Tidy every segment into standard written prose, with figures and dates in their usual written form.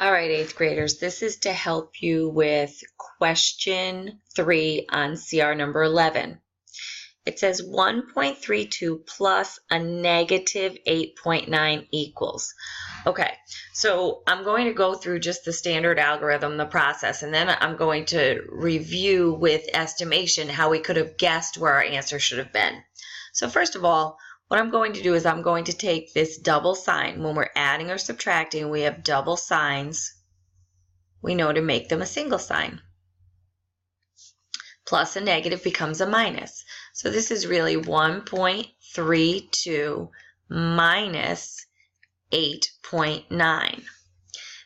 All right, 8th graders, this is to help you with question 3 on CR number 11. It says 1.32 plus a negative 8.9 equals. Okay, so I'm going to go through just the standard algorithm, the process, and then I'm going to review with estimation how we could have guessed where our answer should have been. So first of all, what I'm going to do is I'm going to take this double sign. When we're adding or subtracting, we have double signs. We know to make them a single sign. Plus a negative becomes a minus. So this is really 1.32 minus 8.9.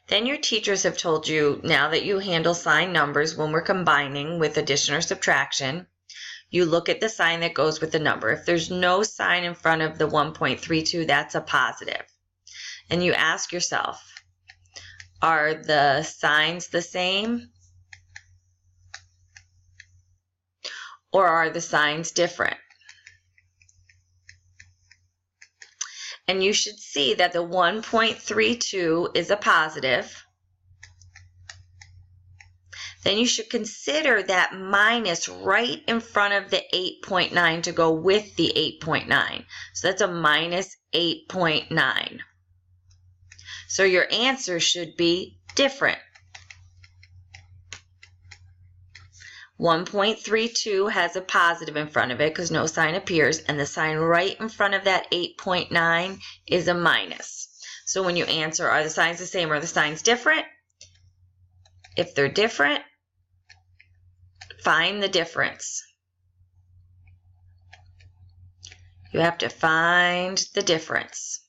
Then your teachers have told you, now that you handle sign numbers when we're combining with addition or subtraction, you look at the sign that goes with the number. If there's no sign in front of the 1.32, that's a positive. And you ask yourself, are the signs the same? Or are the signs different? And you should see that the 1.32 is a positive. Then you should consider that minus right in front of the 8.9 to go with the 8.9. So that's a minus 8.9. So your answer should be different. 1.32 has a positive in front of it because no sign appears, and the sign right in front of that 8.9 is a minus. So when you answer, are the signs the same or are the signs different? If they're different, find the difference. You have to find the difference.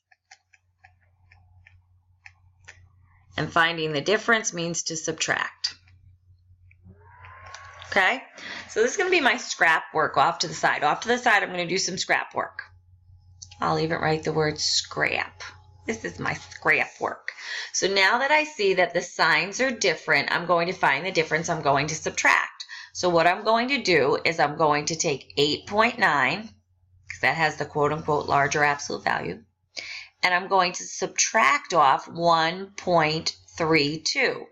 And finding the difference means to subtract. Okay, so this is going to be my scrap work off to the side. Off to the side, I'm going to do some scrap work. I'll even write the word scrap. This is my scrap work. So now that I see that the signs are different, I'm going to find the difference. I'm going to subtract. So what I'm going to do is I'm going to take 8.9, because that has the quote-unquote larger absolute value, and I'm going to subtract off 1.32,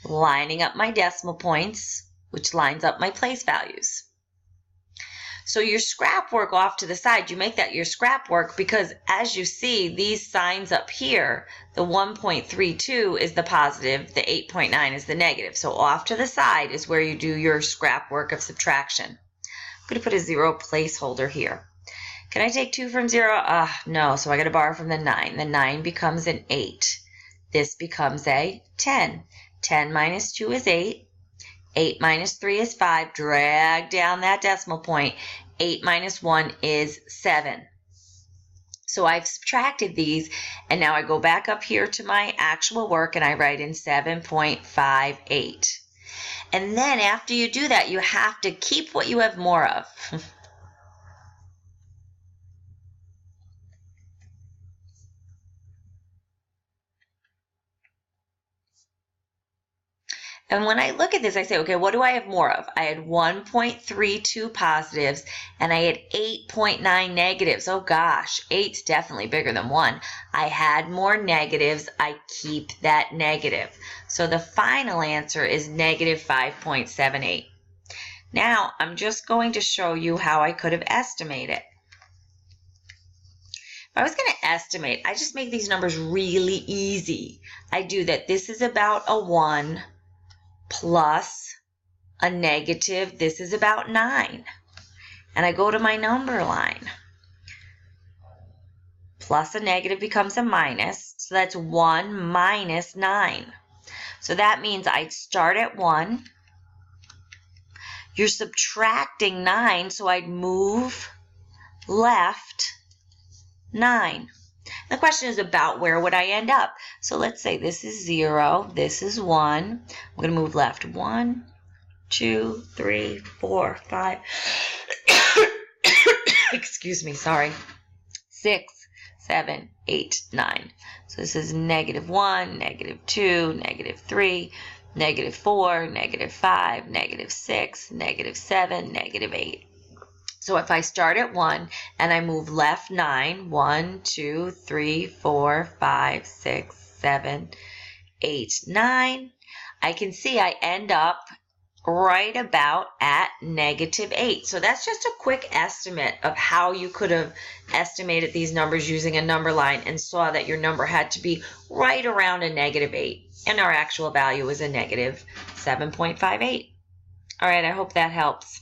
lining up my decimal points, which lines up my place values. So your scrap work off to the side, you make that your scrap work because as you see, these signs up here, the 1.32 is the positive, the 8.9 is the negative. So off to the side is where you do your scrap work of subtraction. I'm going to put a 0 placeholder here. Can I take 2 from 0? No, so I got to borrow from the 9. The 9 becomes an 8. This becomes a 10. 10 minus 2 is 8. 8 minus 3 is 5. Drag down that decimal point. 8 minus 1 is 7. So I've subtracted these, and now I go back up here to my actual work, and I write in 7.58. And then after you do that, you have to keep what you have more of. And when I look at this, I say, okay, what do I have more of? I had 1.32 positives, and I had 8.9 negatives. Oh gosh, 8's definitely bigger than 1. I had more negatives. I keep that negative. So the final answer is negative 5.78. Now, I'm just going to show you how I could have estimated. If I was going to estimate, I just make these numbers really easy. I do that. This is about a 1. Plus a negative, this is about 9. And I go to my number line. Plus a negative becomes a minus, so that's 1 minus 9. So that means I'd start at 1. You're subtracting 9, so I'd move left 9. The question is about where would I end up. So let's say this is 0, this is 1. I'm going to move left 1, 2, 3, 4, 5. Excuse me, sorry. 6, 7, 8, 9. So this is negative 1, negative 2, negative 3, negative 4, negative 5, negative 6, negative 7, negative 8. So if I start at 1 and I move left 9, 1, 2, 3, 4, 5, 6, 7, 0.89, I can see I end up right about at -8. So that's just a quick estimate of how you could have estimated these numbers using a number line and saw that your number had to be right around a -8. And our actual value is a -7.58. All right, I hope that helps.